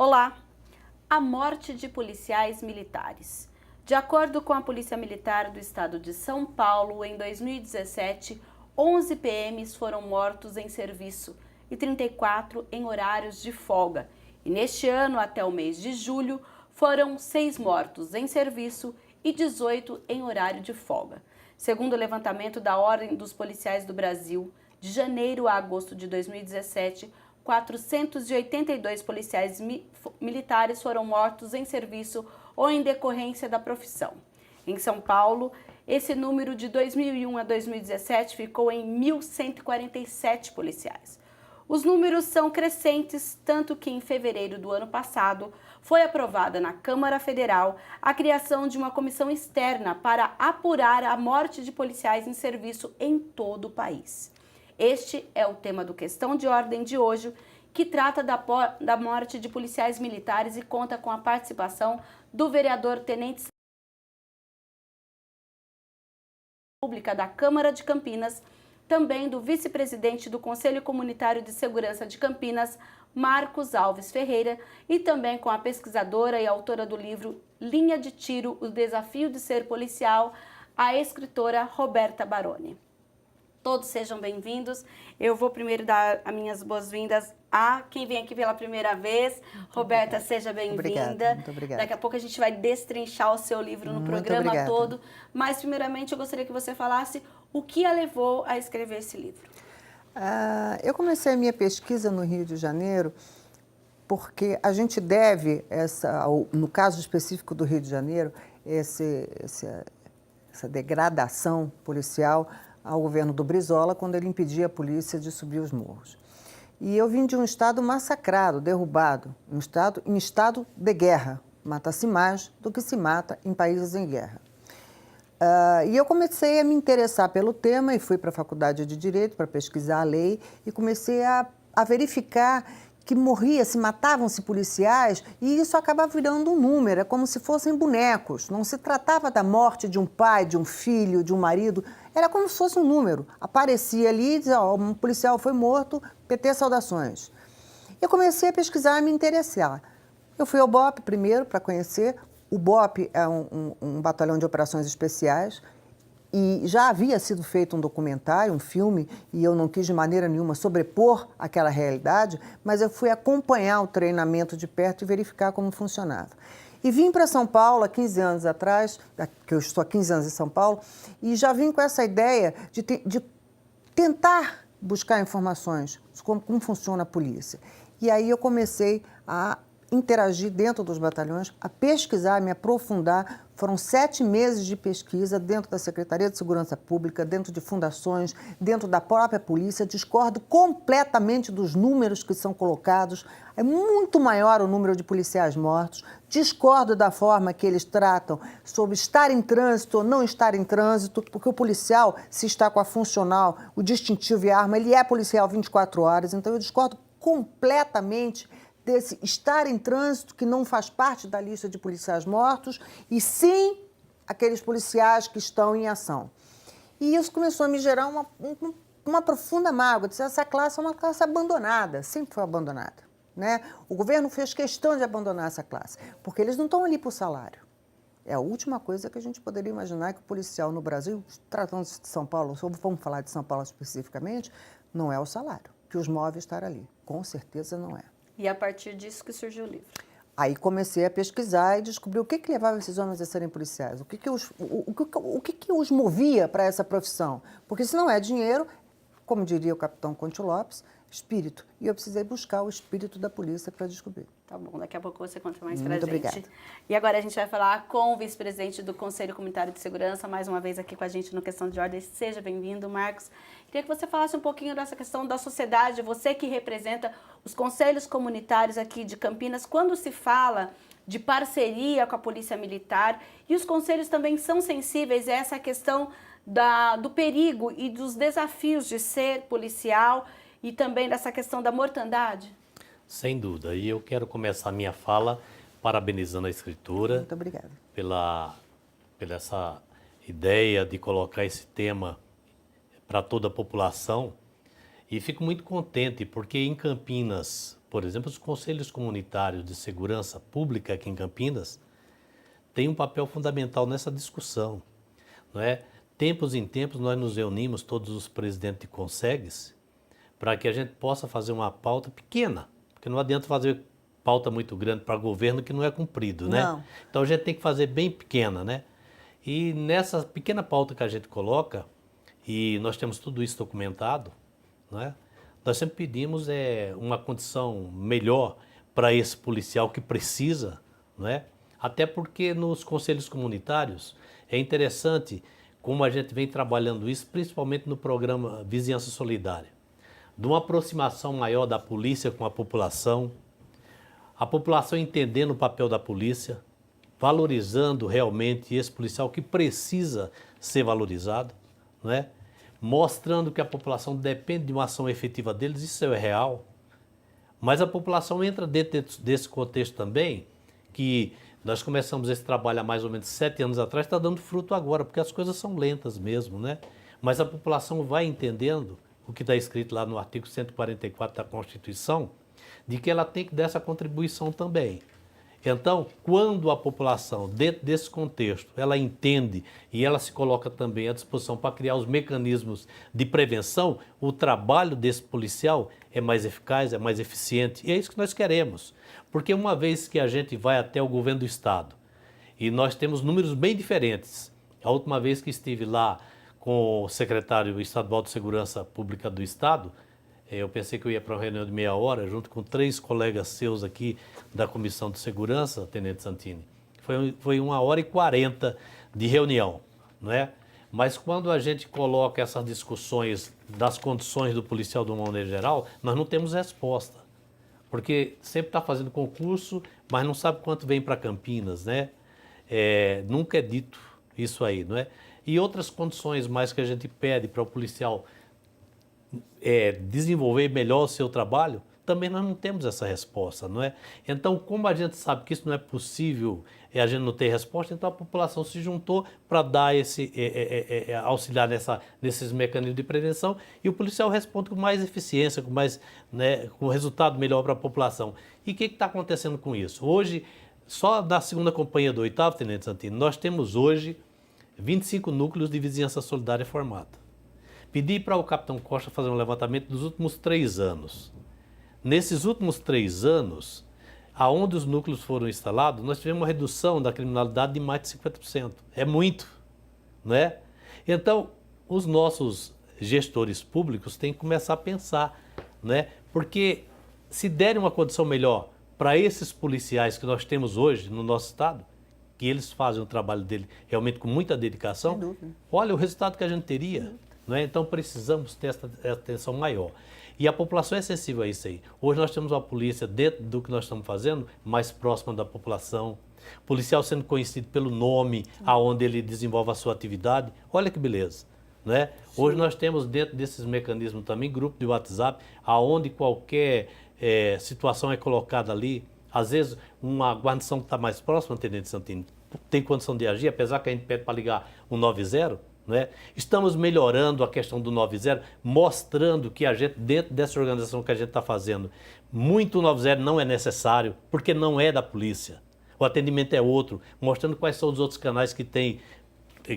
Olá! A morte de policiais militares. De acordo com a Polícia Militar do Estado de São Paulo, em 2017, 11 PMs foram mortos em serviço e 34 em horários de folga. E neste ano, até o mês de julho, foram 6 mortos em serviço e 18 em horário de folga. Segundo o levantamento da Ordem dos Policiais do Brasil, de janeiro a agosto de 2017, 482 policiais militares foram mortos em serviço ou em decorrência da profissão. Em São Paulo, esse número de 2001 a 2017 ficou em 1.147 policiais. Os números são crescentes, tanto que em fevereiro do ano passado foi aprovada na Câmara Federal a criação de uma comissão externa para apurar a morte de policiais em serviço em todo o país. Este é o tema do Questão de Ordem de hoje, que trata da morte de policiais militares e conta com a participação do vereador Tenente Pública da Câmara de Campinas, também do vice-presidente do Conselho Comunitário de Segurança de Campinas, Marcos Alves Ferreira, e também com a pesquisadora e autora do livro Linha de Tiro, o desafio de ser policial, a escritora Roberta Baroni. Todos sejam bem-vindos. Eu vou primeiro dar as minhas boas-vindas a quem vem aqui pela primeira vez. Muito Roberta, obrigada. Seja bem-vinda. Muito obrigada. Daqui a pouco a gente vai destrinchar o seu livro no programa todo. Mas, primeiramente, eu gostaria que você falasse o que a levou a escrever esse livro. Eu comecei a minha pesquisa no Rio de Janeiro porque a gente deve, no caso específico do Rio de Janeiro, essa degradação policial ao governo do Brizola, quando ele impedia a polícia de subir os morros. E eu vim de um estado massacrado, derrubado, em estado de guerra. Mata-se mais do que se mata em países em guerra. E eu comecei a me interessar pelo tema e fui para a Faculdade de Direito para pesquisar a lei e comecei a verificar que se matavam-se policiais e isso acabava virando um número, é como se fossem bonecos. Não se tratava da morte de um pai, de um filho, de um marido, era como se fosse um número. Aparecia ali e dizia, um policial foi morto, PT saudações. Eu comecei a pesquisar e me interessar. Eu fui ao BOP primeiro para conhecer. O BOP é um batalhão de operações especiais e já havia sido feito um documentário, um filme, e eu não quis de maneira nenhuma sobrepor aquela realidade, mas eu fui acompanhar o treinamento de perto e verificar como funcionava. E vim para São Paulo há 15 anos atrás, que eu estou há 15 anos em São Paulo, e já vim com essa ideia de tentar buscar informações sobre como funciona a polícia. E aí eu comecei a interagir dentro dos batalhões, a pesquisar, me aprofundar. Foram 7 meses de pesquisa dentro da Secretaria de Segurança Pública, dentro de fundações, dentro da própria polícia. Discordo completamente dos números que são colocados. É muito maior o número de policiais mortos. Discordo da forma que eles tratam sobre estar em trânsito ou não estar em trânsito, porque o policial, se está com a funcional, o distintivo e a arma, ele é policial 24 horas. Então eu discordo completamente desse estar em trânsito, que não faz parte da lista de policiais mortos, e sim aqueles policiais que estão em ação. E isso começou a me gerar uma profunda mágoa. Essa classe é uma classe abandonada, sempre foi abandonada, né? O governo fez questão de abandonar essa classe, porque eles não estão ali por salário. É a última coisa que a gente poderia imaginar que o policial no Brasil, tratando-se de São Paulo, vamos falar de São Paulo especificamente, não é o salário que os move estar ali. Com certeza não é. E a partir disso que surgiu o livro. Aí comecei a pesquisar e descobri o que levava esses homens a serem policiais, o que os movia para essa profissão. Porque se não é dinheiro, como diria o capitão Conte Lopes, espírito. E eu precisei buscar o espírito da polícia para descobrir. Tá bom, daqui a pouco você conta mais pra Muito gente. obrigada. E agora a gente vai falar com o vice-presidente do Conselho Comunitário de Segurança, mais uma vez aqui com a gente no Questão de Ordem. Seja bem-vindo, Marcos. Queria que você falasse um pouquinho dessa questão da sociedade, você que representa os conselhos comunitários aqui de Campinas, quando se fala de parceria com a Polícia Militar, e os conselhos também são sensíveis a essa questão do perigo e dos desafios de ser policial e também dessa questão da mortandade? Sem dúvida. E eu quero começar a minha fala parabenizando a escritora. Muito obrigada. Pela essa ideia de colocar esse tema para toda a população. E fico muito contente porque em Campinas, Por exemplo, os conselhos comunitários de segurança pública aqui em Campinas têm um papel fundamental nessa discussão, não é? Tempos em tempos nós nos reunimos, todos os presidentes de consegues, para que a gente possa fazer uma pauta pequena, porque não adianta fazer pauta muito grande para governo que não é cumprido, né? Não. Então a gente tem que fazer bem pequena, né? E nessa pequena pauta que a gente coloca, e nós temos tudo isso documentado, né? Nós sempre pedimos uma condição melhor para esse policial que precisa, né? Até porque nos conselhos comunitários é interessante como a gente vem trabalhando isso, principalmente no programa Vizinhança Solidária, de uma aproximação maior da polícia com a população entendendo o papel da polícia, valorizando realmente esse policial que precisa ser valorizado, não é? Mostrando que a população depende de uma ação efetiva deles, isso é real. Mas a população entra dentro desse contexto também, que nós começamos esse trabalho há mais ou menos 7 anos atrás, está dando fruto agora, porque as coisas são lentas mesmo, né? Mas a população vai entendendo o que está escrito lá no artigo 144 da Constituição, de que ela tem que dar essa contribuição também. Então, quando a população, dentro desse contexto, ela entende e ela se coloca também à disposição para criar os mecanismos de prevenção, o trabalho desse policial é mais eficaz, é mais eficiente. E é isso que nós queremos. Porque uma vez que a gente vai até o governo do Estado, e nós temos números bem diferentes. A última vez que estive lá com o secretário estadual de Segurança Pública do Estado, eu pensei que eu ia para uma reunião de meia hora, junto com 3 colegas seus aqui da Comissão de Segurança, Tenente Santini. Foi 1h40 de reunião, não é? Mas quando a gente coloca essas discussões das condições do policial de uma maneira geral, nós não temos resposta. Porque sempre está fazendo concurso, mas não sabe quanto vem para Campinas, né? Nunca é dito isso aí, não é? E outras condições mais que a gente pede para o policial desenvolver melhor o seu trabalho, também nós não temos essa resposta, não é? Então, como a gente sabe que isso não é possível e a gente não tem resposta, então a população se juntou para dar auxiliar nesses mecanismos de prevenção e o policial responde com mais eficiência, com mais, né, com resultado melhor para a população. E o que está acontecendo com isso? Hoje, só da 2ª Companhia do 8º, Tenente Santini, nós temos hoje 25 núcleos de vizinhança solidária formados. Pedi para o capitão Costa fazer um levantamento dos últimos 3 anos. Nesses últimos 3 anos, aonde os núcleos foram instalados, nós tivemos uma redução da criminalidade de mais de 50%. É muito, não é? Então, os nossos gestores públicos têm que começar a pensar, né? Porque se derem uma condição melhor para esses policiais que nós temos hoje no nosso estado, que eles fazem o trabalho dele realmente com muita dedicação, olha o resultado que a gente teria. Não é? Então precisamos ter essa atenção maior. E a população é sensível a isso aí. Hoje nós temos uma polícia, dentro do que nós estamos fazendo, mais próxima da população. Policial sendo conhecido pelo nome, aonde ele desenvolve a sua atividade. Olha que beleza. Não é? Hoje nós temos dentro desses mecanismos também grupo de WhatsApp, aonde qualquer situação é colocada ali. Às vezes uma guarnição que está mais próxima, Tenente Santini, tem condição de agir, apesar que a gente pede para ligar o 90. Né? Estamos melhorando a questão do 90, mostrando que a gente, dentro dessa organização que a gente está fazendo, muito 90 não é necessário, porque não é da polícia. O atendimento é outro, mostrando quais são os outros canais que tem,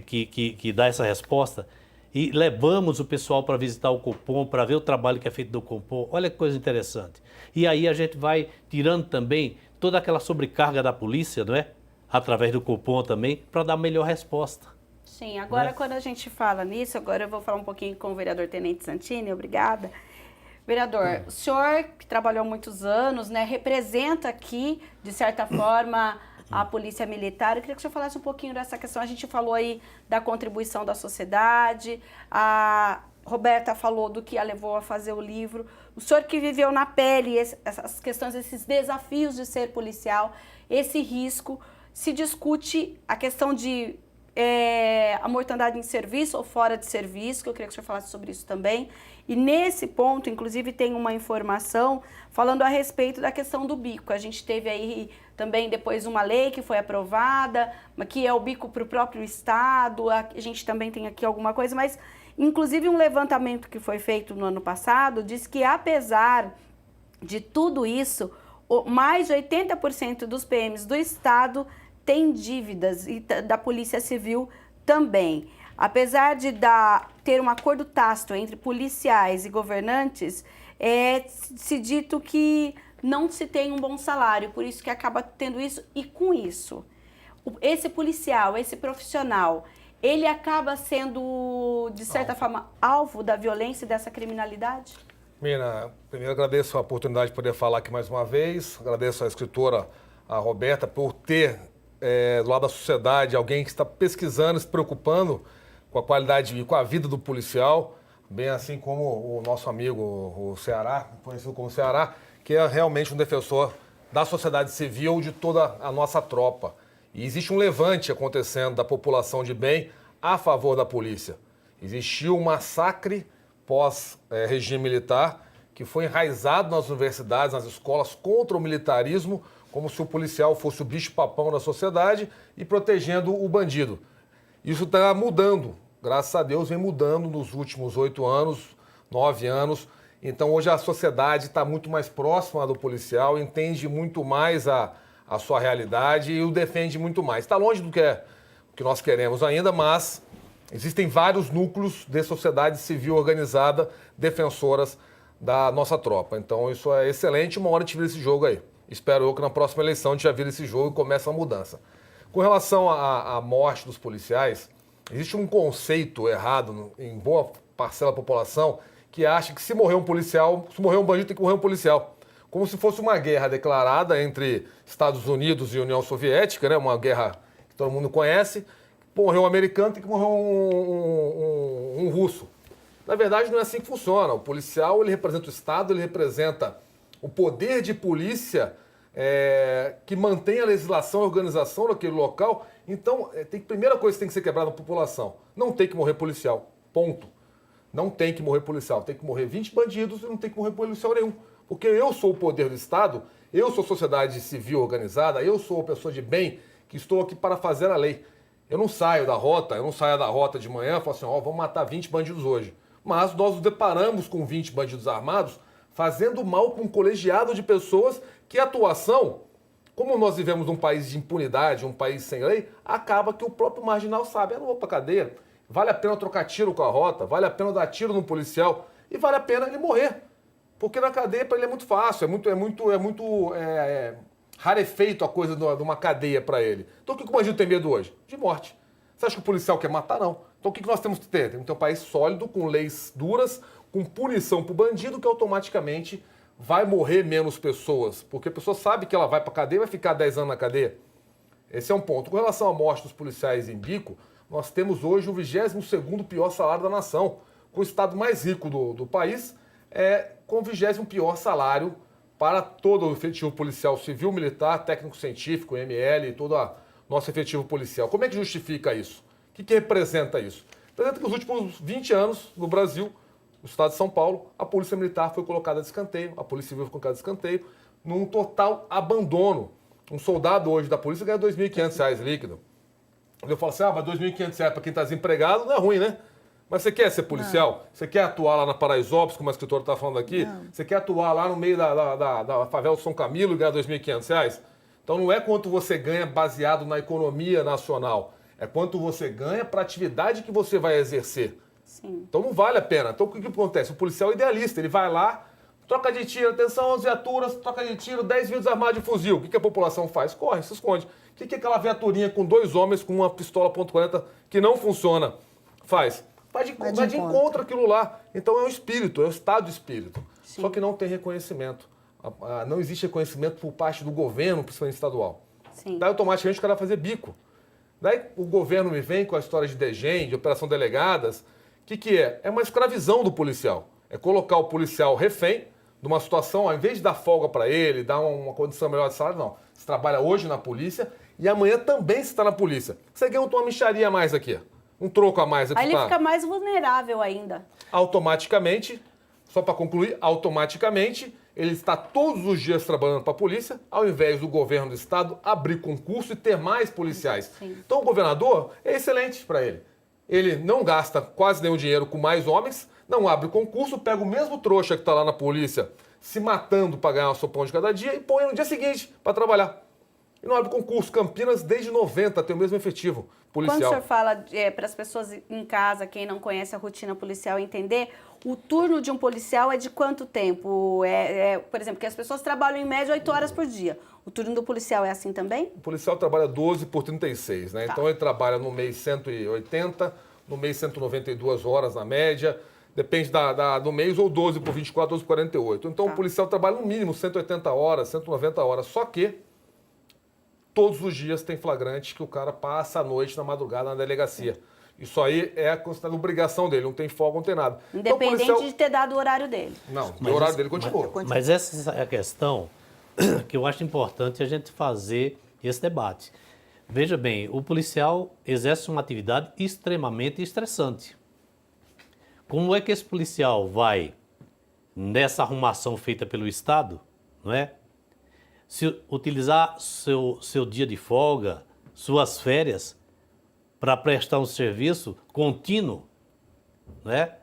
que dá essa resposta. E levamos o pessoal para visitar o Copom, para ver o trabalho que é feito do Copom. Olha que coisa interessante. E aí a gente vai tirando também toda aquela sobrecarga da polícia, não é? Através do Copom também, para dar melhor resposta. Sim, agora quando a gente fala nisso, agora eu vou falar um pouquinho com o vereador Tenente Santini, obrigada. Vereador, o senhor que trabalhou há muitos anos, né, representa aqui, de certa forma, a Polícia Militar. Eu queria que o senhor falasse um pouquinho dessa questão. A gente falou aí da contribuição da sociedade, a Roberta falou do que a levou a fazer o livro. O senhor que viveu na pele essas questões, esses desafios de ser policial, esse risco, se discute a questão de a mortandade em serviço ou fora de serviço, que eu queria que o senhor falasse sobre isso também. E nesse ponto, inclusive, tem uma informação falando a respeito da questão do bico. A gente teve aí também depois uma lei que foi aprovada, que é o bico para o próprio Estado. A gente também tem aqui alguma coisa, mas inclusive um levantamento que foi feito no ano passado diz que apesar de tudo isso, mais de 80% dos PMs do Estado têm dívidas e da Polícia Civil também. Apesar de ter um acordo tácito entre policiais e governantes, se dito que não se tem um bom salário, por isso que acaba tendo isso. E com isso, esse policial, esse profissional, ele acaba sendo, de certa forma, alvo da violência e dessa criminalidade? Mina, primeiro agradeço a oportunidade de poder falar aqui mais uma vez. Agradeço à escritora, a Roberta, por ter do lado da sociedade alguém que está pesquisando, se preocupando com a qualidade e com a vida do policial, bem assim como o nosso amigo, o Ceará, conhecido como Ceará, que é realmente um defensor da sociedade civil, de toda a nossa tropa. E existe um levante acontecendo da população de bem a favor da polícia. Existiu um massacre pós-regime militar que foi enraizado nas universidades, nas escolas, contra o militarismo, como se o policial fosse o bicho-papão da sociedade e protegendo o bandido. Isso está mudando, graças a Deus vem mudando nos últimos 8 anos, 9 anos. Então hoje a sociedade está muito mais próxima do policial, entende muito mais a sua realidade e o defende muito mais. Está longe do que nós queremos ainda, mas existem vários núcleos de sociedade civil organizada, defensoras da nossa tropa. Então isso é excelente, uma hora a gente vira esse jogo aí. Espero eu que na próxima eleição a gente já vira esse jogo e começa a mudança. Com relação à morte dos policiais, existe um conceito errado em boa parcela da população que acha que se morrer um policial, se morrer um bandido, tem que morrer um policial. Como se fosse uma guerra declarada entre Estados Unidos e União Soviética, né? Uma guerra que todo mundo conhece. Morreu um americano, tem que morrer um russo. Na verdade, não é assim que funciona. O policial, ele representa o Estado, ele representa o poder de polícia que mantém a legislação e a organização daquele local. Então, primeira coisa que tem que ser quebrada na população. Não tem que morrer policial. Ponto. Não tem que morrer policial. Tem que morrer 20 bandidos e não tem que morrer policial nenhum. Porque eu sou o poder do Estado, eu sou sociedade civil organizada, eu sou a pessoa de bem que estou aqui para fazer a lei. Eu não saio da rota, de manhã e falo assim, vamos matar 20 bandidos hoje. Mas nós nos deparamos com 20 bandidos armados fazendo mal com um colegiado de pessoas que a atuação, como nós vivemos num país de impunidade, um país sem lei, acaba que o próprio marginal sabe, eu não vou pra cadeia, vale a pena trocar tiro com a rota, vale a pena dar tiro no policial e vale a pena ele morrer. Porque na cadeia para ele é muito fácil, é muito rarefeito a coisa de uma cadeia para ele. Então o que o bandido tem medo hoje? De morte. Você acha que o policial quer matar? Não. Então o que nós temos que ter? Temos que ter um país sólido, com leis duras, com punição para o bandido, que automaticamente vai morrer menos pessoas. Porque a pessoa sabe que ela vai para a cadeia e vai ficar 10 anos na cadeia. Esse é um ponto. Com relação à morte dos policiais em bico, nós temos hoje o 22º pior salário da nação. Com o estado mais rico do país, com o 20º pior salário para todo o efetivo policial civil, militar, técnico-científico, ML e todo o nosso efetivo policial. Como é que justifica isso? O que representa isso? Representa que nos últimos 20 anos, no Brasil, no estado de São Paulo, a polícia militar foi colocada de escanteio, a polícia civil foi colocada de escanteio, num total abandono. Um soldado hoje da polícia ganha R$ 2.500 líquido. Eu falo assim, mas R$ 2.500 para quem está desempregado não é ruim, né? Mas você quer ser policial? Não. Você quer atuar lá na Paraisópolis, como a escritora está falando aqui? Não. Você quer atuar lá no meio da favela de São Camilo e ganhar R$ 2.500? Então não é quanto você ganha baseado na economia nacional. É quanto você ganha para a atividade que você vai exercer. Sim. Então não vale a pena. Então o que acontece? O policial é idealista. Ele vai lá, troca de tiro, atenção às viaturas, troca de tiro, 10 vidros armados de fuzil. O que a população faz? Corre, se esconde. O que aquela viaturinha com 2 homens com uma pistola .40 que não funciona faz? Vai de encontro àquilo lá. Então é um espírito, é um estado de espírito. Sim. Só que não tem reconhecimento. Não existe reconhecimento por parte do governo, principalmente estadual. Sim. Daí automaticamente o cara vai fazer bico. Daí o governo me vem com a história de DEGEM, de Operação Delegadas. O que é? É uma escravização do policial. É colocar o policial refém de uma situação, ao invés de dar folga para ele, dar uma condição melhor de salário, não. Você trabalha hoje na polícia e amanhã também você está na polícia. Você ganha uma mixaria a mais aqui. Um troco a mais. Aí ele fica mais vulnerável ainda. Automaticamente, só para concluir, automaticamente ele está todos os dias trabalhando para a polícia, ao invés do governo do estado abrir concurso e ter mais policiais. Sim. Então o governador é excelente para ele. Ele não gasta quase nenhum dinheiro com mais homens, não abre concurso, pega o mesmo trouxa que está lá na polícia se matando para ganhar o seu pão de cada dia e põe no dia seguinte para trabalhar. E não abre concurso. Campinas, desde 90, tem o mesmo efetivo policial. Quando o senhor fala para as pessoas em casa, quem não conhece a rotina policial, entender, o turno de um policial é de quanto tempo? Por exemplo, que as pessoas trabalham em média 8 horas por dia. O turno do policial é assim também? O policial trabalha 12 por 36, né? Tá. Então ele trabalha no mês 180, no mês 192 horas na média, depende do mês, ou 12 por 24, 12 por 48. Então Tá. o policial trabalha no mínimo 180 horas, 190 horas, só que todos os dias tem flagrante que o cara passa a noite na madrugada na delegacia. Isso aí é considerado obrigação dele, não tem folga, não tem nada. Independente então, de ter dado o horário dele. Não, o horário dele continua. Mas essa é a questão que eu acho importante a gente fazer esse debate. Veja bem, o policial exerce uma atividade extremamente estressante. Como é que esse policial vai, nessa arrumação feita pelo Estado, não é? Se utilizar seu dia de folga, suas férias, para prestar um serviço contínuo, não é?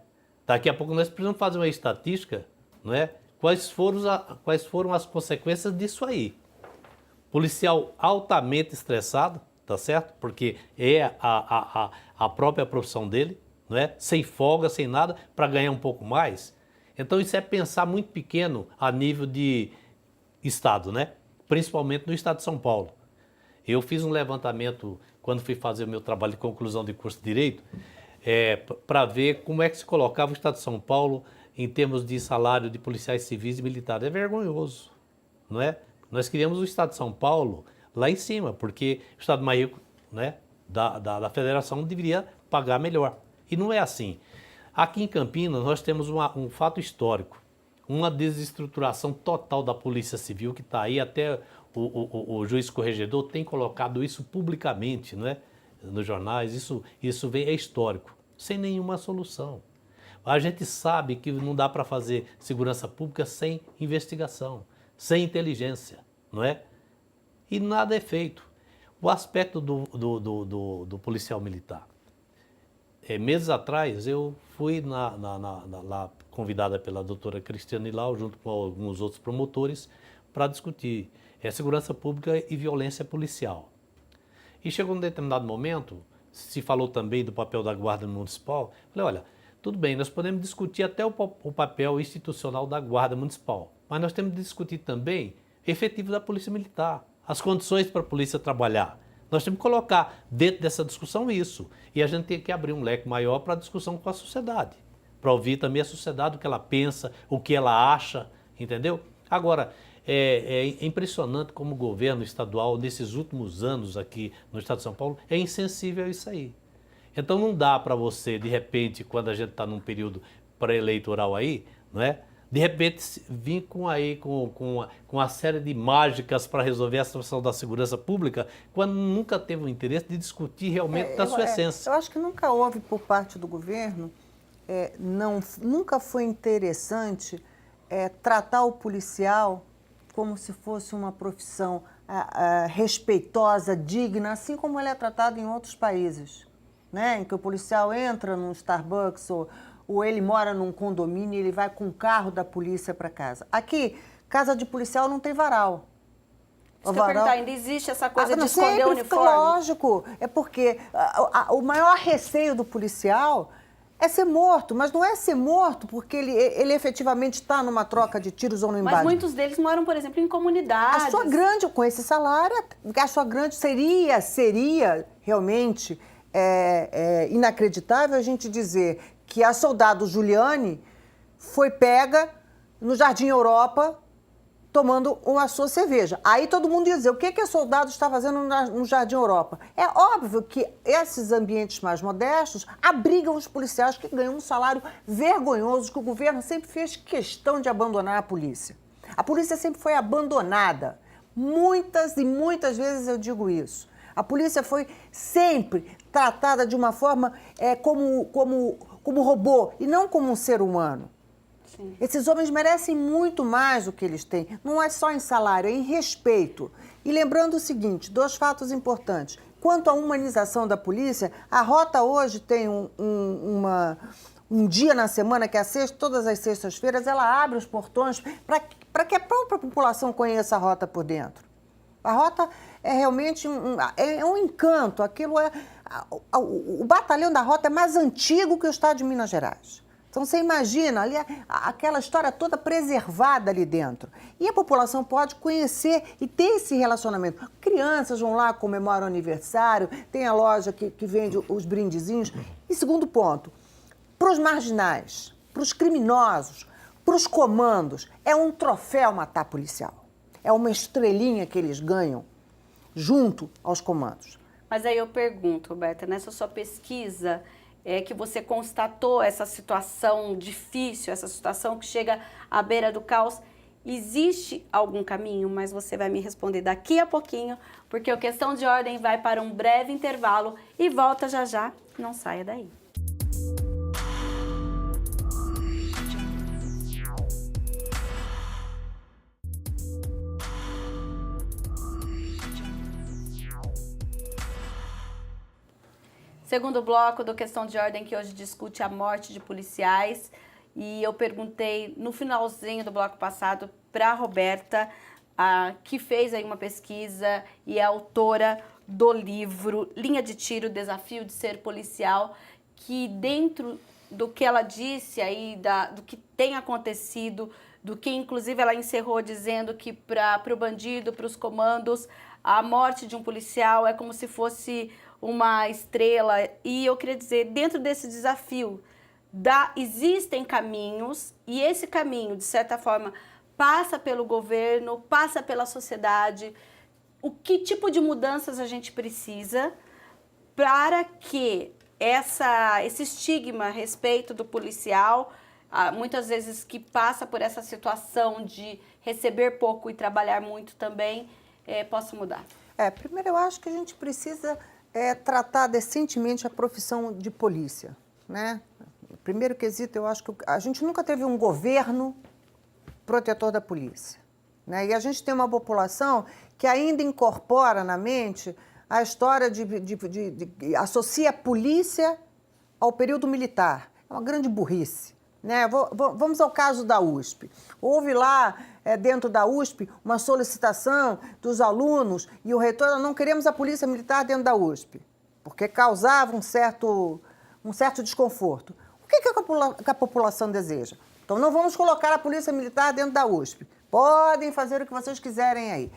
Daqui a pouco nós precisamos fazer uma estatística, não é? Quais foram as consequências disso aí? Policial altamente estressado, tá certo? Porque é a própria profissão dele, não é? Sem folga, sem nada, para ganhar um pouco mais. Então isso é pensar muito pequeno a nível de Estado, né? Principalmente no Estado de São Paulo. Eu fiz um levantamento quando fui fazer o meu trabalho de conclusão de curso de Direito, para ver como é que se colocava o Estado de São Paulo em termos de salário de policiais civis e militares. É vergonhoso, não é? Nós queríamos o Estado de São Paulo lá em cima, porque o Estado mais rico, né, da federação deveria pagar melhor. E não é assim. Aqui em Campinas nós temos um fato histórico, uma desestruturação total da Polícia Civil, que está aí, até o juiz corregedor tem colocado isso publicamente, não é? Nos jornais, isso é histórico, sem nenhuma solução. A gente sabe que não dá para fazer segurança pública sem investigação, sem inteligência, não é? E nada é feito. O aspecto do policial militar. Meses atrás, eu fui lá convidada pela doutora Cristiane Lau, junto com alguns outros promotores, para discutir segurança pública e violência policial. E chegou um determinado momento, se falou também do papel da Guarda Municipal, falei, olha, tudo bem, nós podemos discutir até o papel institucional da Guarda Municipal, mas nós temos que discutir também o efetivo da Polícia Militar, as condições para a polícia trabalhar. Nós temos que colocar dentro dessa discussão isso. E a gente tem que abrir um leque maior para a discussão com a sociedade. Para ouvir também a sociedade, o que ela pensa, o que ela acha, entendeu? Agora, é impressionante como o governo estadual, nesses últimos anos aqui no estado de São Paulo, é insensível a isso aí. Então não dá para você, de repente, quando a gente está num período pré-eleitoral aí, não é? De repente vir com uma série de mágicas para resolver a situação da segurança pública, quando nunca teve o interesse de discutir realmente da sua essência. Eu acho que nunca houve por parte do governo, nunca foi interessante tratar o policial como se fosse uma profissão respeitosa, digna, assim como ele é tratado em outros países, né? Em que o policial entra num Starbucks ou ele mora num condomínio e ele vai com o carro da polícia para casa. Aqui, casa de policial não tem varal. Isso que eu ia perguntar, ainda existe essa coisa de esconder o uniforme? Lógico, é porque o maior receio do policial é ser morto, mas não é ser morto porque ele efetivamente está numa troca de tiros ou no embate. Mas muitos deles moram, por exemplo, em comunidades. A sua grande, com esse salário, a sua grande seria realmente inacreditável a gente dizer que a soldado Juliane foi pega no Jardim Europa tomando uma sua cerveja. Aí todo mundo ia dizer, o que a soldado está fazendo no Jardim Europa? É óbvio que esses ambientes mais modestos abrigam os policiais que ganham um salário vergonhoso, que o governo sempre fez questão de abandonar a polícia. A polícia sempre foi abandonada. Muitas e muitas vezes eu digo isso. A polícia foi sempre tratada de uma forma como robô e não como um ser humano. Sim. Esses homens merecem muito mais do que eles têm. Não é só em salário, é em respeito. E lembrando o seguinte, 2 fatos importantes. Quanto à humanização da polícia, a Rota hoje tem um dia na semana, que é a sexta, todas as sextas-feiras, ela abre os portões para que a própria população conheça a rota por dentro. A rota é realmente um encanto. Aquilo é... O batalhão da rota é mais antigo que o estado de Minas Gerais. Então, você imagina ali aquela história toda preservada ali dentro. E a população pode conhecer e ter esse relacionamento. Crianças vão lá, comemoram o aniversário, tem a loja que vende os brindezinhos. E segundo ponto, para os marginais, para os criminosos, para os comandos, é um troféu matar policial. É uma estrelinha que eles ganham junto aos comandos. Mas aí eu pergunto, Roberta, nessa sua pesquisa, que você constatou essa situação difícil, essa situação que chega à beira do caos, existe algum caminho? Mas você vai me responder daqui a pouquinho, porque o Questão de Ordem vai para um breve intervalo e volta já já. Não saia daí. Segundo bloco do Questão de Ordem, que hoje discute a morte de policiais. E eu perguntei no finalzinho do bloco passado para a Roberta, que fez aí uma pesquisa e é autora do livro Linha de Tiro, Desafio de Ser Policial, que dentro do que ela disse aí, do que tem acontecido, do que inclusive ela encerrou dizendo que para o bandido, para os comandos, a morte de um policial é como se fosse uma estrela. E eu queria dizer, dentro desse desafio, existem caminhos, e esse caminho, de certa forma, passa pelo governo, passa pela sociedade. Que tipo de mudanças a gente precisa para que esse estigma a respeito do policial, muitas vezes que passa por essa situação de receber pouco e trabalhar muito também, possa mudar? Primeiro eu acho que a gente precisa tratar decentemente a profissão de polícia, né? Primeiro quesito, eu acho que a gente nunca teve um governo protetor da polícia, né? E a gente tem uma população que ainda incorpora na mente a história associa a polícia ao período militar. É uma grande burrice, né? Vamos ao caso da USP. Houve lá, dentro da USP, uma solicitação dos alunos e o reitor: não queremos a polícia militar dentro da USP, porque causava um certo desconforto. O que a população deseja? Então, não vamos colocar a polícia militar dentro da USP. Podem fazer o que vocês quiserem aí.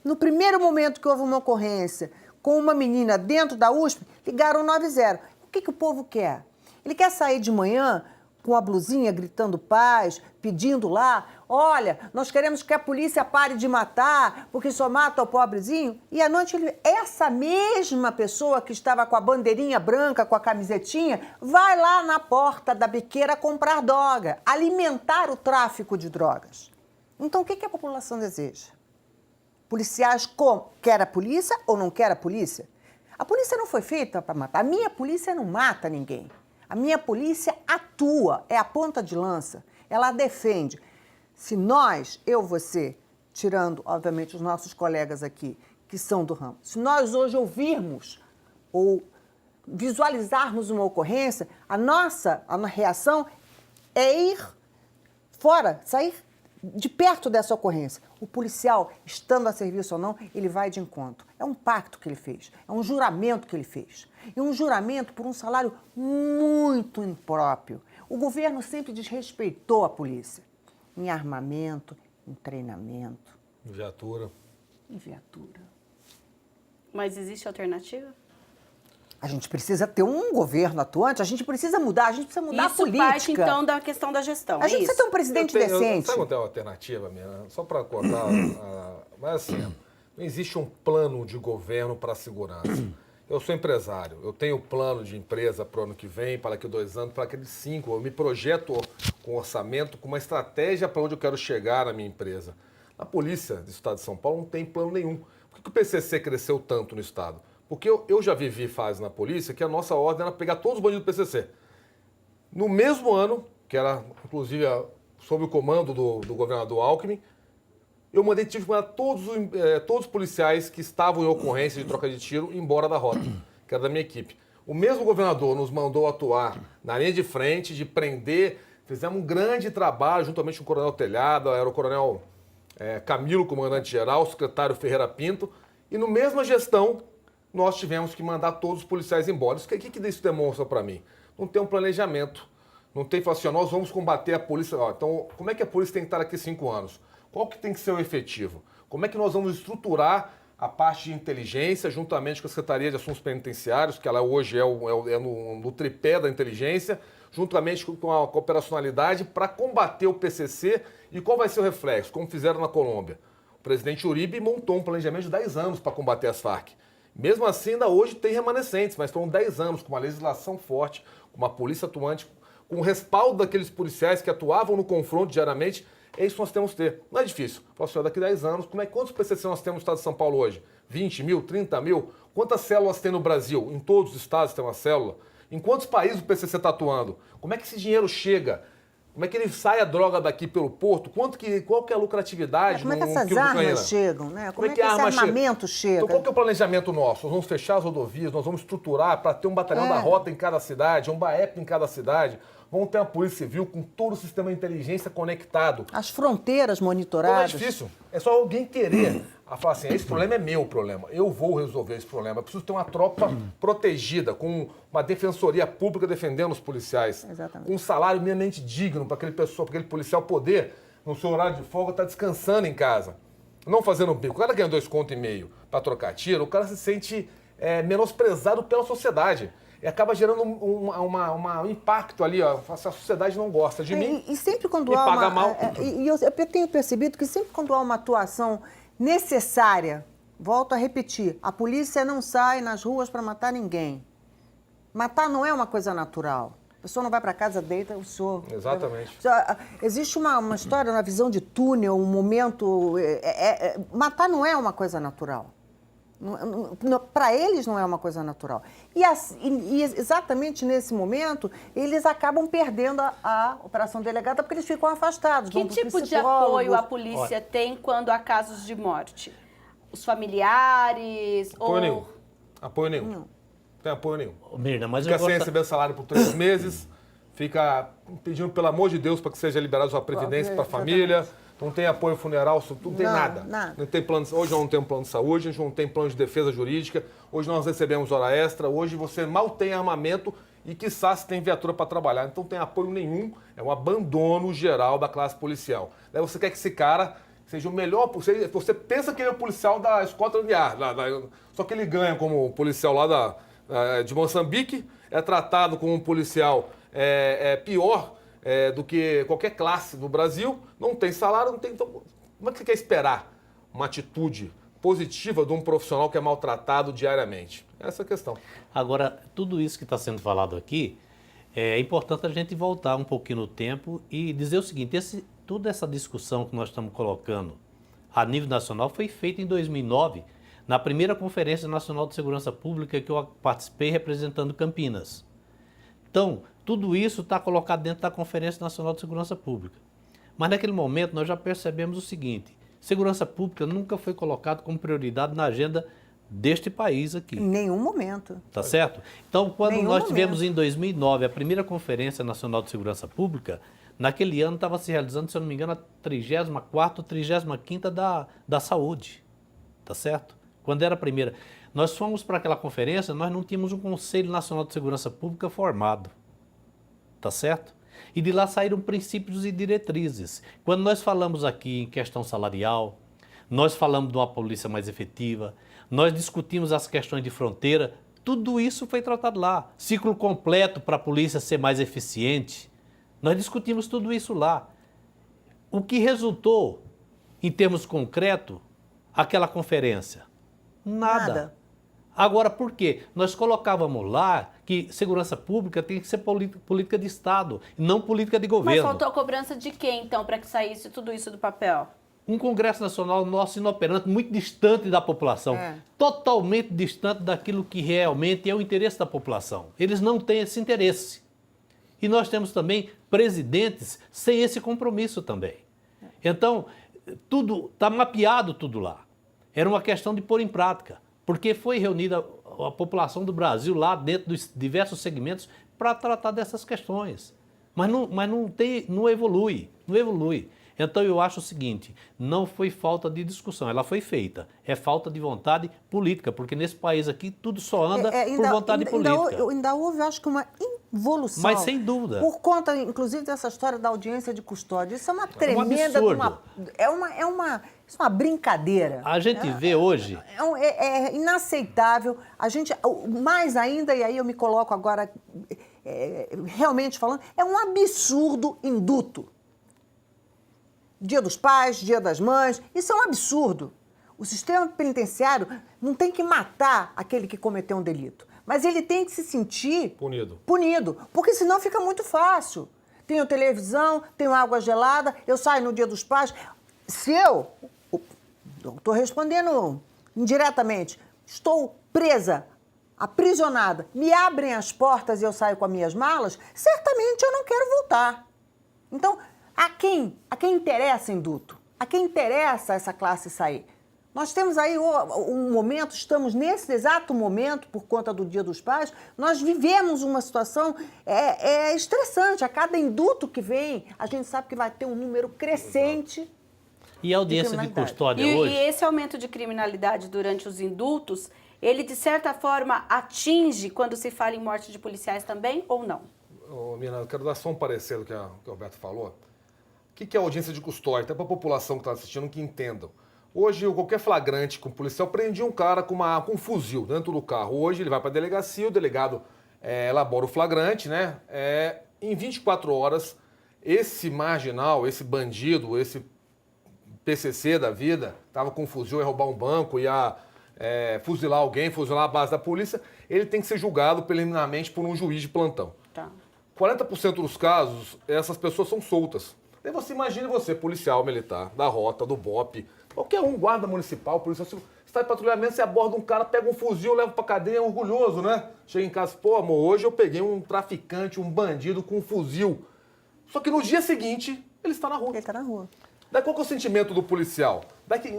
No primeiro momento que houve uma ocorrência com uma menina dentro da USP, ligaram 90. O que o povo quer? Ele quer sair de manhã com a blusinha, gritando paz, pedindo lá: olha, nós queremos que a polícia pare de matar, porque só mata o pobrezinho. E à noite, essa mesma pessoa que estava com a bandeirinha branca, com a camisetinha, vai lá na porta da biqueira comprar droga, alimentar o tráfico de drogas. Então, o que a população deseja? Policiais quer a polícia ou não quer a polícia? A polícia não foi feita para matar. A minha polícia não mata ninguém. A minha polícia atua, é a ponta de lança, ela defende. Se nós, você, tirando, obviamente, os nossos colegas aqui, que são do ramo, se nós hoje ouvirmos ou visualizarmos uma ocorrência, a nossa reação é ir fora, sair de perto dessa ocorrência. O policial, estando a serviço ou não, ele vai de encontro. É um pacto que ele fez, é um juramento que ele fez. E um juramento por um salário muito impróprio. O governo sempre desrespeitou a polícia em armamento, em treinamento. Em viatura. Mas existe alternativa? A gente precisa ter um governo atuante, a gente precisa mudar, a política. Isso parte, então, da questão da gestão, A gente precisa ter um presidente decente. Sabe qual é a alternativa, minha? Só para contar, mas assim, não existe um plano de governo para a segurança. Eu sou empresário, eu tenho plano de empresa para o ano que vem, para daqui a 2 anos, para aqueles 5. Eu me projeto com orçamento, com uma estratégia para onde eu quero chegar na minha empresa. A polícia do estado de São Paulo não tem plano nenhum. Por que o PCC cresceu tanto no estado? Porque eu já vivi fase na polícia que a nossa ordem era pegar todos os bandidos do PCC. No mesmo ano, que era inclusive sob o comando do governador Alckmin, eu tive que mandar todos os policiais que estavam em ocorrência de troca de tiro embora da rota, que era da minha equipe. O mesmo governador nos mandou atuar na linha de frente, de prender. Fizemos um grande trabalho juntamente com o coronel Telhado, era o coronel Camilo, comandante-geral, o secretário Ferreira Pinto. E no mesma gestão, nós tivemos que mandar todos os policiais embora. O que isso demonstra para mim? Não tem um planejamento. Não tem, fala assim, nós vamos combater a polícia. Então, como é que a polícia tem que estar aqui 5 anos? Qual que tem que ser o efetivo? Como é que nós vamos estruturar a parte de inteligência, juntamente com a Secretaria de Assuntos Penitenciários, que ela hoje é no tripé da inteligência, juntamente com a operacionalidade, para combater o PCC. E qual vai ser o reflexo? Como fizeram na Colômbia. O presidente Uribe montou um planejamento de 10 anos para combater as Farc. Mesmo assim, ainda hoje tem remanescentes, mas foram 10 anos, com uma legislação forte, com uma polícia atuante, com o respaldo daqueles policiais que atuavam no confronto diariamente. É isso que nós temos que ter. Não é difícil. Fala assim, daqui a 10 anos, quantos PCC nós temos no estado de São Paulo hoje? 20 mil, 30 mil? Quantas células tem no Brasil? Em todos os estados tem uma célula. Em quantos países o PCC está atuando? Como é que esse dinheiro chega? Como é que ele sai a droga daqui pelo porto? Qual que é a lucratividade? Como é que essas armas chegam, né? Como é que esse armamento chega? Então, qual que é o planejamento nosso? Nós vamos fechar as rodovias, nós vamos estruturar para ter um batalhão da rota em cada cidade, um BAEP em cada cidade. Vamos ter uma polícia civil com todo o sistema de inteligência conectado. As fronteiras monitoradas. Então, não é difícil. É só alguém querer. A falar assim, esse problema é meu problema. Eu vou resolver esse problema. Eu preciso ter uma tropa protegida, com uma defensoria pública defendendo os policiais. Exatamente. Com um salário minimamente digno para aquele policial poder, no seu horário de folga, estar descansando em casa. Não fazendo bico. O cara ganha 2,5 conto para trocar tiro, o cara se sente menosprezado pela sociedade. E acaba gerando um impacto ali, ó. A sociedade não gosta de mim e sempre quando há paga mal. Eu tenho percebido que sempre quando há uma atuação necessária, volto a repetir, a polícia não sai nas ruas para matar ninguém. Matar não é uma coisa natural. A pessoa não vai para casa, deita, o senhor... Exatamente. Existe uma história na visão de túnel, um momento... matar não é uma coisa natural. Para eles não é uma coisa natural. E exatamente nesse momento, eles acabam perdendo a operação delegada porque eles ficam afastados. Que tipo de apoio a polícia tem quando há casos de morte? Os familiares? Apoio nenhum. Apoio nenhum. Não tem apoio nenhum. Mirna, mas fica sem receber salário por 3 meses, fica pedindo, pelo amor de Deus, para que seja liberada sua previdência para a família. Não tem apoio funeral, não tem nada. Não tem plano, hoje nós não temos plano de saúde, a gente não tem plano de defesa jurídica, hoje nós recebemos hora extra, hoje você mal tem armamento e, quiçá, se tem viatura para trabalhar. Então não tem apoio nenhum, é um abandono geral da classe policial. Daí você quer que esse cara seja o melhor, você pensa que ele é o policial da Scotland Yard, só que ele ganha como policial lá de Moçambique, é tratado como um policial pior do que qualquer classe do Brasil, não tem salário, não tem... Então, como é que você quer esperar uma atitude positiva de um profissional que é maltratado diariamente? Essa é a questão. Agora, tudo isso que está sendo falado aqui, é importante a gente voltar um pouquinho no tempo e dizer o seguinte, toda essa discussão que nós estamos colocando a nível nacional foi feita em 2009, na primeira Conferência Nacional de Segurança Pública que eu participei representando Campinas. Então, tudo isso está colocado dentro da Conferência Nacional de Segurança Pública. Mas naquele momento nós já percebemos o seguinte, segurança pública nunca foi colocado como prioridade na agenda deste país aqui. Em nenhum momento. Tá certo? Então, quando nós tivemos em 2009 a primeira Conferência Nacional de Segurança Pública, naquele ano estava se realizando, se eu não me engano, a 34ª ou 35ª da saúde. Tá certo? Quando era a primeira. Nós fomos para aquela conferência, nós não tínhamos um Conselho Nacional de Segurança Pública formado. Tá certo? E de lá saíram princípios e diretrizes. Quando nós falamos aqui em questão salarial, nós falamos de uma polícia mais efetiva, nós discutimos as questões de fronteira, tudo isso foi tratado lá. Ciclo completo para a polícia ser mais eficiente. Nós discutimos tudo isso lá. O que resultou, em termos concretos, aquela conferência? Nada. Agora, por quê? Nós colocávamos lá que segurança pública tem que ser política de Estado, não política de governo. Mas faltou a cobrança de quem, então, para que saísse tudo isso do papel? Um Congresso Nacional nosso inoperante, muito distante da população, totalmente distante daquilo que realmente é o interesse da população. Eles não têm esse interesse. E nós temos também presidentes sem esse compromisso também. Então, tudo está mapeado tudo lá. Era uma questão de pôr em prática. Porque foi reunida a população do Brasil lá dentro dos diversos segmentos para tratar dessas questões. Mas não evolui. Então eu acho o seguinte, não foi falta de discussão, ela foi feita. É falta de vontade política, porque nesse país aqui tudo só anda por vontade política. Ainda houve, acho que, uma involução. Mas sem dúvida. Por conta, inclusive, dessa história da audiência de custódia. Isso é uma um tremenda... absurdo. Isso é uma brincadeira. A gente vê hoje... É inaceitável. A gente, mais ainda, e aí eu me coloco agora, realmente falando, é um absurdo induto. Dia dos Pais, Dia das Mães, isso é um absurdo. O sistema penitenciário não tem que matar aquele que cometeu um delito, mas ele tem que se sentir punido, porque senão fica muito fácil. Tenho televisão, tenho água gelada, eu saio no Dia dos Pais. Se eu estou respondendo indiretamente, estou presa, aprisionada, me abrem as portas e eu saio com as minhas malas, certamente eu não quero voltar. Então, a quem interessa induto? A quem interessa essa classe sair? Nós temos aí um momento, estamos nesse exato momento, por conta do Dia dos Pais, nós vivemos uma situação estressante. A cada induto que vem, a gente sabe que vai ter um número crescente. E a audiência de custódia hoje... E esse aumento de criminalidade durante os indultos, ele de certa forma atinge quando se fala em morte de policiais também ou não? Mina, eu quero dar só um parecer do que o Roberto falou. O que é audiência de custódia? Até para a população que está assistindo que entendam. Hoje, qualquer flagrante com o policial prendia um cara com um fuzil dentro do carro. Hoje ele vai para a delegacia, o delegado elabora o flagrante, né? Em 24 horas, esse marginal, esse bandido, esse PCC da vida, estava com um fuzil, ia roubar um banco, ia fuzilar alguém, fuzilar a base da polícia, ele tem que ser julgado preliminarmente por um juiz de plantão. Tá. 40% dos casos, essas pessoas são soltas. Daí você imagina policial militar, da rota, do BOP, qualquer um, guarda municipal, polícia, você está em patrulhamento, você aborda um cara, pega um fuzil, leva pra cadeia, é orgulhoso, né? Chega em casa, pô, amor, hoje eu peguei um traficante, um bandido com um fuzil. Só que no dia seguinte, ele está na rua. Ele está na rua. Daí qual que é o sentimento do policial?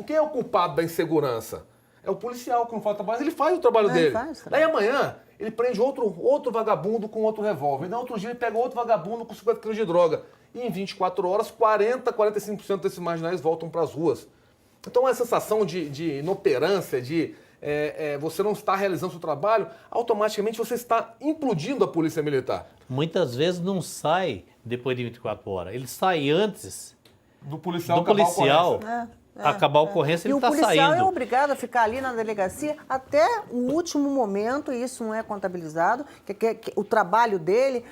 Quem é o culpado da insegurança? É o policial que não faz o trabalho, ele faz o trabalho dele. Daí amanhã, ele prende outro vagabundo com outro revólver. Daí outro dia ele pega outro vagabundo com 50 quilos de droga. E em 24 horas, 45% desses marginais voltam para as ruas. Então, a sensação de inoperância, de você não estar realizando o seu trabalho, automaticamente você está implodindo a polícia militar. Muitas vezes não sai depois de 24 horas. Ele sai antes do policial acabar a ocorrência, ele está saindo. E o policial é obrigado a ficar ali na delegacia até o último momento, e isso não é contabilizado, que o trabalho dele...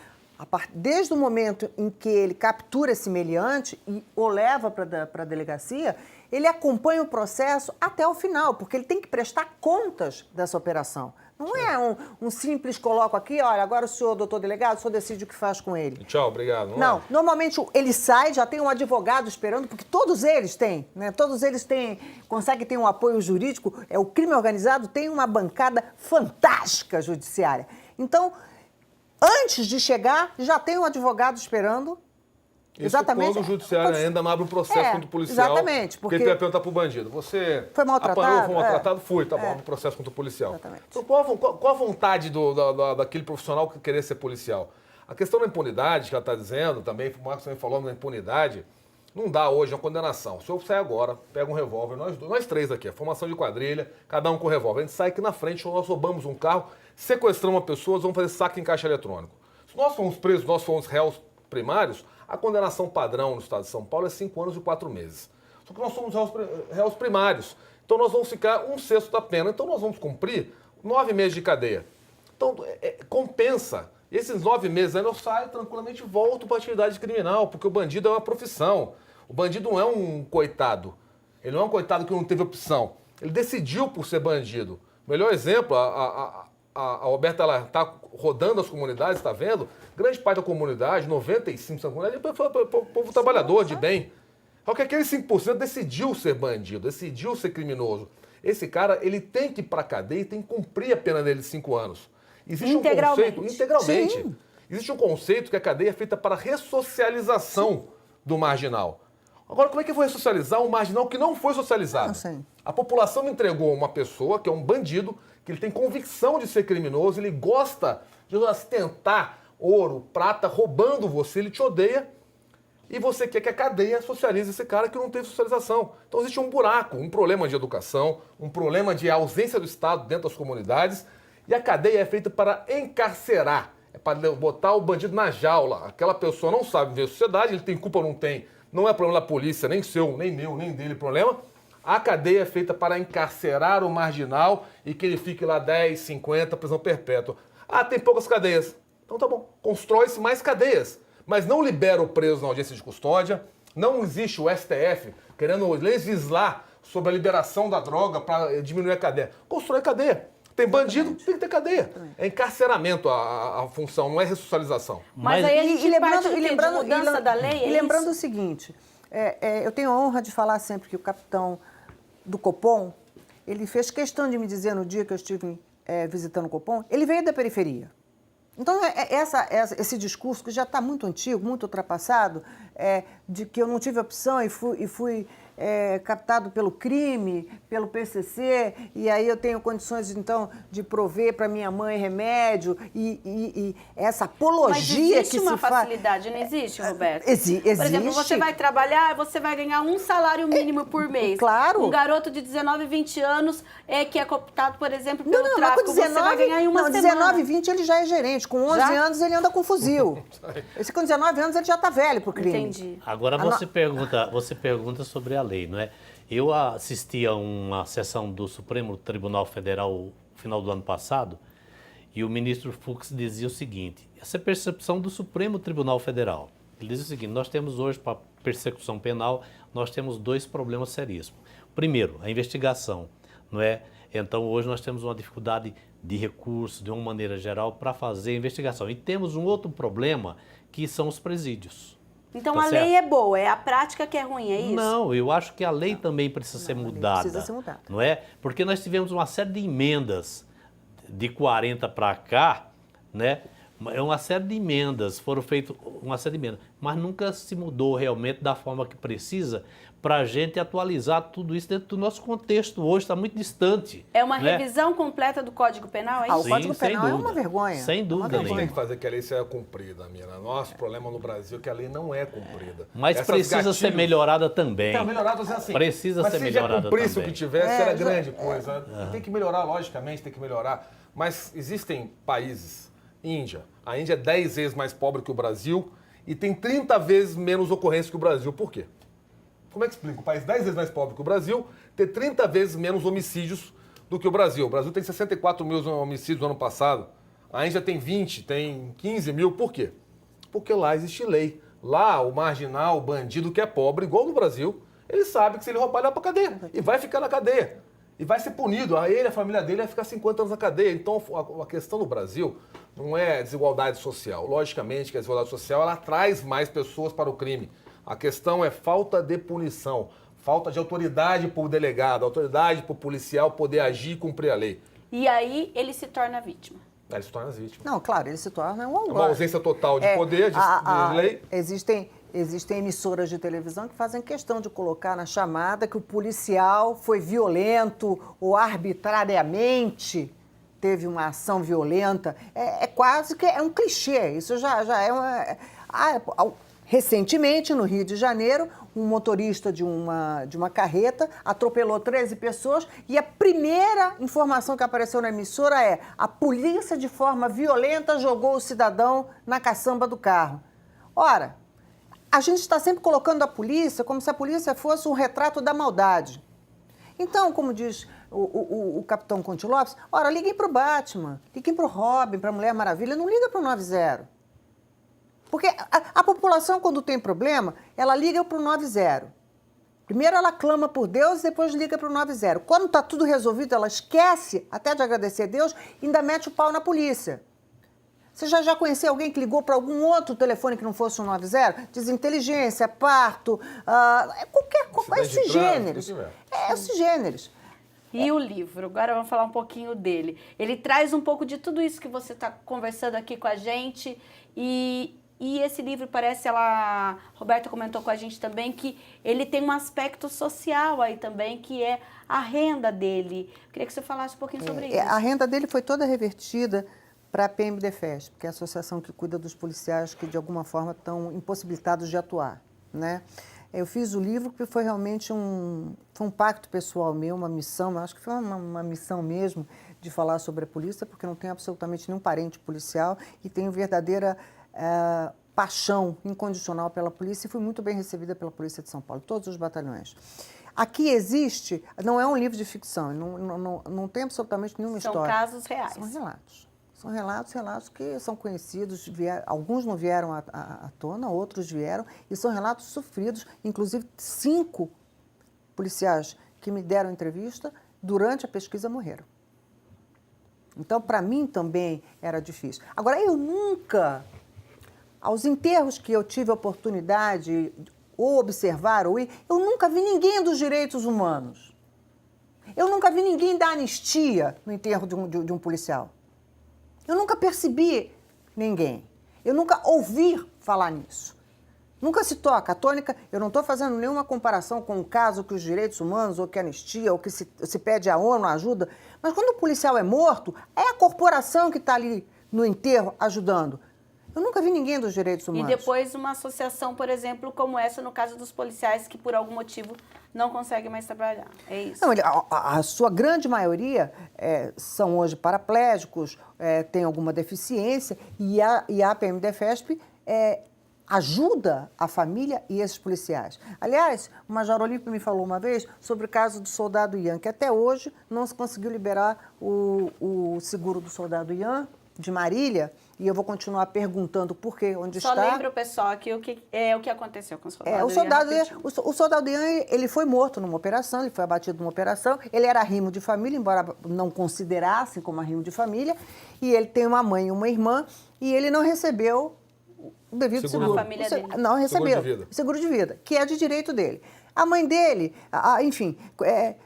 Desde o momento em que ele captura esse meliante e o leva para a delegacia, ele acompanha o processo até o final, porque ele tem que prestar contas dessa operação. Não é um simples coloco aqui, olha, agora o senhor, doutor delegado, o senhor decide o que faz com ele. Tchau, obrigado. Não, normalmente ele sai, já tem um advogado esperando, porque todos eles têm, né? Todos eles conseguem ter um apoio jurídico. O crime organizado tem uma bancada fantástica judiciária. Então... Antes de chegar, já tem um advogado esperando. Isso exatamente. Quando o judiciário ainda não abre um processo contra o policial. Exatamente. Porque ele vai perguntar para o bandido, você foi maltratado? Apanhou, foi maltratado? Fui, tá bom, abre um processo contra o policial. Exatamente. Então, qual a vontade daquele profissional que querer ser policial? A questão da impunidade, que ela está dizendo também, o Marcos também falou da impunidade, não dá hoje uma condenação. Se eu sair agora, pega um revólver, nós três aqui, a formação de quadrilha, cada um com um revólver. A gente sai aqui na frente, nós roubamos um carro, sequestramos uma pessoa, vamos fazer saque em caixa eletrônico. Se nós formos presos, nós formos réus primários, a condenação padrão no estado de São Paulo é 5 anos e 4 meses. Só que nós somos réus primários. Então nós vamos ficar 1/6 da pena. Então nós vamos cumprir 9 meses de cadeia. Então compensa. Esses 9 meses aí eu saio tranquilamente e volto para a atividade criminal, porque o bandido é uma profissão. O bandido não é um coitado. Ele não é um coitado que não teve opção. Ele decidiu por ser bandido. Melhor exemplo, a Roberta está rodando as comunidades, está vendo? Grande parte da comunidade, 95% da comunidade, é povo trabalhador, de bem. Só que aquele 5% decidiu ser bandido, decidiu ser criminoso. Esse cara, ele tem que ir para a cadeia e tem que cumprir a pena dele de 5 anos. Existe um conceito, integralmente. Sim. Existe um conceito que a cadeia é feita para ressocialização do marginal. Agora, como é que eu vou ressocializar um marginal que não foi socializado? A população me entregou uma pessoa que é um bandido, que ele tem convicção de ser criminoso, ele gosta de ostentar ouro, prata, roubando você, ele te odeia e você quer que a cadeia socialize esse cara que não tem socialização. Então existe um buraco, um problema de educação, um problema de ausência do Estado dentro das comunidades e a cadeia é feita para encarcerar, é para botar o bandido na jaula. Aquela pessoa não sabe ver a sociedade, ele tem culpa ou não tem, não é problema da polícia, nem seu, nem meu, nem dele problema. A cadeia é feita para encarcerar o marginal e que ele fique lá 10, 50, prisão perpétua. Ah, tem poucas cadeias. Então tá bom, constrói-se mais cadeias. Mas não libera o preso na audiência de custódia, não existe o STF querendo legislar sobre a liberação da droga para diminuir a cadeia. Constrói cadeia. Tem bandido, tem que ter cadeia. É encarceramento a função, não é ressocialização. Mas aí a gente parte de mudança da lei, E lembrando o seguinte, eu tenho a honra de falar sempre que o capitão do Copom, ele fez questão de me dizer no dia que eu estive visitando o Copom, ele veio da periferia. Então, esse discurso que já está muito antigo, muito ultrapassado, de que eu não tive opção e fui captado pelo crime, pelo PCC, e aí eu tenho condições, então, de prover para minha mãe remédio, e essa apologia que se faz... Mas existe uma facilidade, não existe, Roberto? Existe. Por exemplo, você vai trabalhar, você vai ganhar um salário mínimo por mês. Claro. Um garoto de 19, 20 anos que é cooptado, por exemplo, pelo tráfico, 19, você vai ganhar em uma semana. 19, 20 ele já é gerente, com 11 anos ele anda com fuzil. Esse com 19 anos ele já está velho pro crime. Entendi. Agora você pergunta sobre a lei, não é? Eu assisti a uma sessão do Supremo Tribunal Federal no final do ano passado e o ministro Fux dizia o seguinte, essa é a percepção do Supremo Tribunal Federal. Ele diz o seguinte, nós temos hoje para persecução penal, nós temos dois problemas seríssimos. Primeiro, a investigação, não é? Então hoje nós temos uma dificuldade de recursos, de uma maneira geral, para fazer a investigação. E temos um outro problema que são os presídios. Então Tá a certo? lei é boa, é a prática que é ruim, é isso? Não, eu acho que a lei também precisa ser mudada. Precisa ser mudada. Não é? Porque nós tivemos uma série de emendas de 40 para cá, né? Uma série de emendas, foram feitas uma série de emendas, mas nunca se mudou realmente da forma que precisa para a gente atualizar tudo isso dentro do nosso contexto. Hoje está muito distante. É uma né? revisão completa do Código Penal, é isso? O Código sem Penal é dúvida. uma vergonha. Sem dúvida A gente tem nenhuma. que fazer que a lei seja cumprida, Mira. Nosso problema no Brasil é que a lei não é cumprida. Mas Essas precisa ser gatilhos- melhorada também. Então, melhorado assim. Precisa mas ser se melhorada já cumprisse o também. que tivesse, era grande coisa. Tem que melhorar, logicamente, tem que melhorar. Mas existem países, Índia. A Índia é 10 vezes mais pobre que o Brasil e tem 30 vezes menos ocorrência que o Brasil. Por quê? Como é que explica? Um país 10 vezes mais pobre que o Brasil ter 30 vezes menos homicídios do que o Brasil. O Brasil tem 64 mil homicídios no ano passado. A Índia tem 20, tem 15 mil. Por quê? Porque lá existe lei. Lá, o marginal, o bandido que é pobre, igual no Brasil, ele sabe que se ele roubar, ele vai pra cadeia. E vai ficar na cadeia. E vai ser punido. A ele, a família dele, vai ficar 50 anos na cadeia. Então, a questão no Brasil não é desigualdade social. Logicamente que a desigualdade social ela traz mais pessoas para o crime. A questão é falta de punição, falta de autoridade para o delegado, autoridade para o policial poder agir e cumprir a lei. E aí ele se torna vítima. Aí ele se torna vítima. Não, claro, ele se torna um É uma ausência total de poder, de lei. Existem emissoras de televisão que fazem questão de colocar na chamada que o policial foi violento ou arbitrariamente teve uma ação violenta. É quase que é um clichê. Isso já é uma... Recentemente, no Rio de Janeiro, um motorista de uma carreta atropelou 13 pessoas e a primeira informação que apareceu na emissora é a polícia, de forma violenta, jogou o cidadão na caçamba do carro. Ora, a gente está sempre colocando a polícia como se a polícia fosse um retrato da maldade. Então, como diz o capitão Conte Lopes, ora, liguem para o Batman, liguem para o Robin, para a Mulher Maravilha, não liga para o 90. Porque a população, quando tem problema, ela liga para o 90. Primeiro ela clama por Deus, depois liga para o 90. Quando está tudo resolvido, ela esquece até de agradecer a Deus e ainda mete o pau na polícia. Você já conheceu alguém que ligou para algum outro telefone que não fosse o 90? Diz inteligência, parto, qualquer coisa, esses gêneros. Esses gêneros. E o livro? Agora vamos falar um pouquinho dele. Ele traz um pouco de tudo isso que você está conversando aqui com a gente e E esse livro parece, a Roberta comentou com a gente também, que ele tem um aspecto social aí também, que é a renda dele. Queria que você falasse um pouquinho sobre isso. A renda dele foi toda revertida para a PMDFESP, que é a associação que cuida dos policiais que, de alguma forma, estão impossibilitados de atuar, né? Eu fiz o livro porque foi realmente foi um pacto pessoal meu, uma missão, acho que foi uma missão mesmo de falar sobre a polícia, porque não tenho absolutamente nenhum parente policial e tenho verdadeira paixão incondicional pela polícia e fui muito bem recebida pela Polícia de São Paulo, todos os batalhões. Aqui existe, não é um livro de ficção, não tem absolutamente nenhuma história. São casos reais. São relatos. São relatos que são conhecidos, alguns não vieram à tona, outros vieram, e são relatos sofridos, inclusive 5 policiais que me deram entrevista durante a pesquisa morreram. Então, para mim também era difícil. Agora, eu nunca, aos enterros que eu tive a oportunidade ou observar ou ir, eu nunca vi ninguém dos direitos humanos. Eu nunca vi ninguém dar anistia no enterro de um policial. Eu nunca percebi ninguém. Eu nunca ouvi falar nisso. Nunca se toca. A tônica, eu não estou fazendo nenhuma comparação com o caso que os direitos humanos, ou que a anistia, ou que se pede a ONU ajuda. Mas quando o policial é morto, é a corporação que está ali no enterro ajudando. Eu nunca vi ninguém dos direitos humanos. E depois uma associação, por exemplo, como essa, no caso dos policiais, que por algum motivo não conseguem mais trabalhar. É isso? Não, a sua grande maioria são hoje paraplégicos, têm alguma deficiência, e a PMDFESP ajuda a família e esses policiais. Aliás, o Major Olímpio me falou uma vez sobre o caso do soldado Ian, que até hoje não se conseguiu liberar o seguro do soldado Ian, de Marília, e eu vou continuar perguntando por quê, onde está. Só lembra o pessoal aqui o que aconteceu com o soldado Ian. O soldado Ian, ele foi morto numa operação, ele foi abatido numa operação, ele era arrimo de família, embora não considerassem como arrimo de família, e ele tem uma mãe e uma irmã, e ele não recebeu o devido seguro. A família dele. Não recebeu. Seguro de vida, que é de direito dele. A mãe dele, enfim,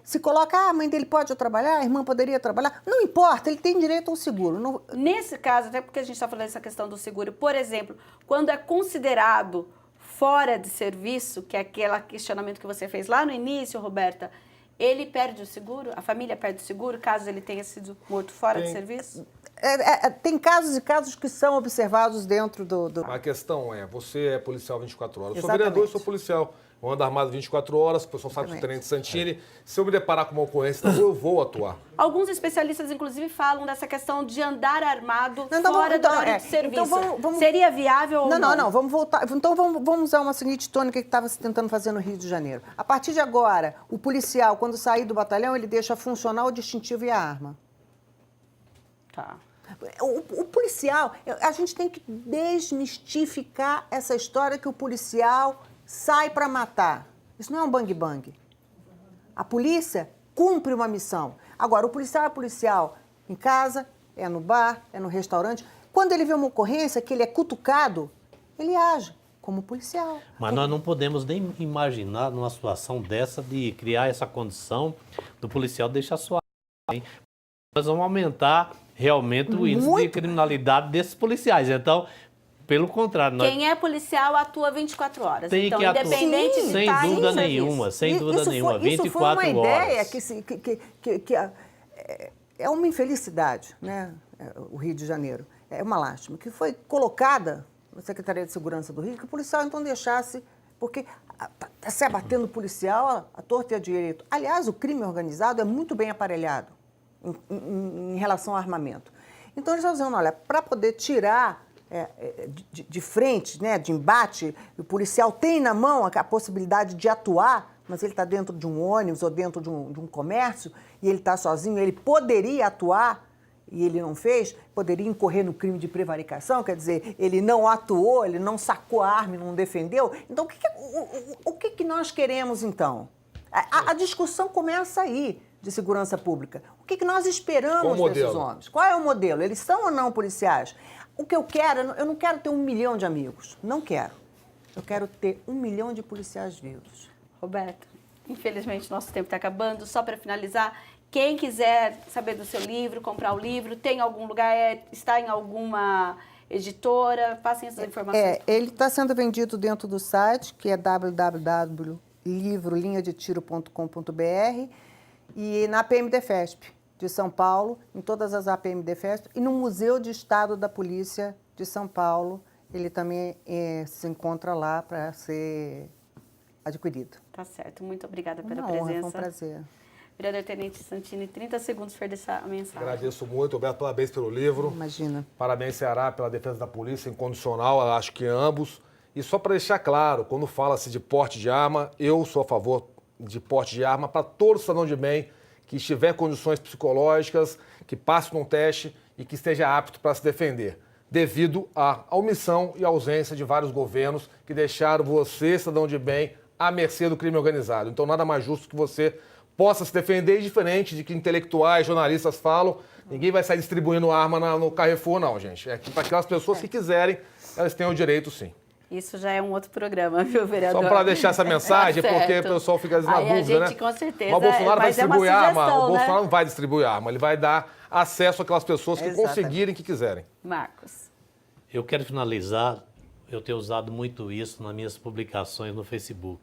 se coloca, a mãe dele pode trabalhar, a irmã poderia trabalhar, não importa, ele tem direito ao seguro. Não... Nesse caso, até porque a gente está falando dessa questão do seguro, por exemplo, quando é considerado fora de serviço, que é aquele questionamento que você fez lá no início, Roberta, ele perde o seguro? A família perde o seguro, caso ele tenha sido morto fora de serviço? Tem casos e casos que são observados dentro do... A questão é, você é policial 24 horas. Eu sou Exatamente. vereador e sou policial. Eu ando armado 24 horas, o pessoal sabe do Tenente Santini. Se eu me deparar com uma ocorrência, eu vou atuar. Alguns especialistas, inclusive, falam dessa questão de andar armado fora da hora de serviço. Então seria viável ou não? Não, vamos voltar. Então vamos usar uma seguinte tônica que estava se tentando fazer no Rio de Janeiro. A partir de agora, o policial, quando sair do batalhão, ele deixa funcionar o distintivo e a arma. Tá. O policial, a gente tem que desmistificar essa história que o policial sai para matar. Isso não é um bang-bang. A polícia cumpre uma missão. Agora, o policial é policial em casa, é no bar, é no restaurante. Quando ele vê uma ocorrência que ele é cutucado, ele age como policial. Mas nós não podemos nem imaginar numa situação dessa de criar essa condição do policial deixar sua arma, hein? Nós vamos aumentar realmente o índice de criminalidade desses policiais. Então, pelo contrário... Quem é policial atua 24 horas. Tem então, que atuar. independente de sem estar dúvida em nenhuma, sem dúvida nenhuma, 24 isso foi uma horas. Ideia que é uma infelicidade, né? O Rio de Janeiro. É uma lástima, que foi colocada na Secretaria de Segurança do Rio, que o policial então deixasse, porque está se abatendo o policial à torta e à direito. Aliás, o crime organizado é muito bem aparelhado em relação ao armamento. Então, eles estão dizendo, olha, para poder tirar de frente, né, de embate, o policial tem na mão a possibilidade de atuar, mas ele está dentro de um ônibus ou dentro de um comércio e ele está sozinho, ele poderia atuar e ele não fez, poderia incorrer no crime de prevaricação, quer dizer, ele não atuou, ele não sacou a arma e não defendeu. Então, o que nós queremos, então? A discussão começa aí, de segurança pública. O que nós esperamos desses homens? Qual é o modelo? Eles são ou não policiais? O que eu quero, eu não quero ter 1 milhão de amigos. Não quero. Eu quero ter 1 milhão de policiais vivos. Roberta, infelizmente nosso tempo está acabando. Só para finalizar, quem quiser saber do seu livro, comprar o livro, tem algum lugar, está em alguma editora? Passem essas informações. Ele está sendo vendido dentro do site, que é www.livrolinhadetiro.com.br, e na APMDefesp de São Paulo, em todas as APMDefesp, e no Museu de Estado da Polícia de São Paulo, ele também se encontra lá para ser adquirido. Tá certo. Muito obrigada pela Uma presença. honra, foi um prazer. Vereador Tenente Santini, 30 segundos para deixar a mensagem. Agradeço muito, Roberto, parabéns pelo livro. Imagina. Parabéns, Ceará, pela defesa da polícia, incondicional, eu acho que ambos. E só para deixar claro, quando fala-se de porte de arma, eu sou a favor de porte de arma para todo cidadão de bem que estiver em condições psicológicas, que passe num teste e que esteja apto para se defender, devido à omissão e ausência de vários governos que deixaram você, cidadão de bem, à mercê do crime organizado. Então, nada mais justo que você possa se defender, diferente de que intelectuais, jornalistas falam, ninguém vai sair distribuindo arma no Carrefour, não, gente. É para aquelas pessoas que quiserem, elas têm o direito, sim. Isso já é um outro programa, viu, vereador? Só para deixar essa mensagem, Tá porque o certo. pessoal fica na Aí dúvida, a gente, né? com certeza, Mas o Bolsonaro vai mas é uma distribuir arma. sugestão, O né? Bolsonaro não vai distribuir arma, ele vai dar acesso àquelas pessoas que Exatamente. conseguirem, que quiserem. Marcos. Eu quero finalizar, eu tenho usado muito isso nas minhas publicações no Facebook.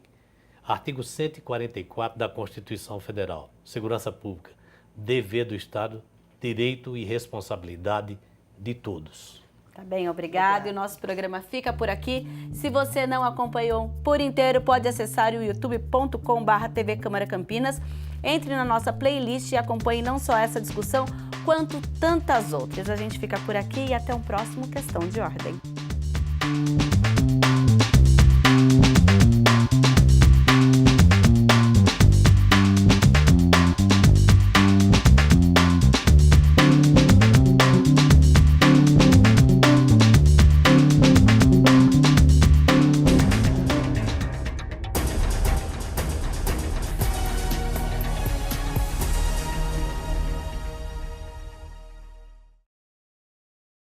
Artigo 144 da Constituição Federal, Segurança Pública, dever do Estado, direito e responsabilidade de todos. Tá bem, obrigado. E o nosso programa fica por aqui. Se você não acompanhou por inteiro, pode acessar o youtube.com/TV Câmara Campinas. Entre na nossa playlist e acompanhe não só essa discussão, quanto tantas outras. A gente fica por aqui e até um próximo Questão de Ordem.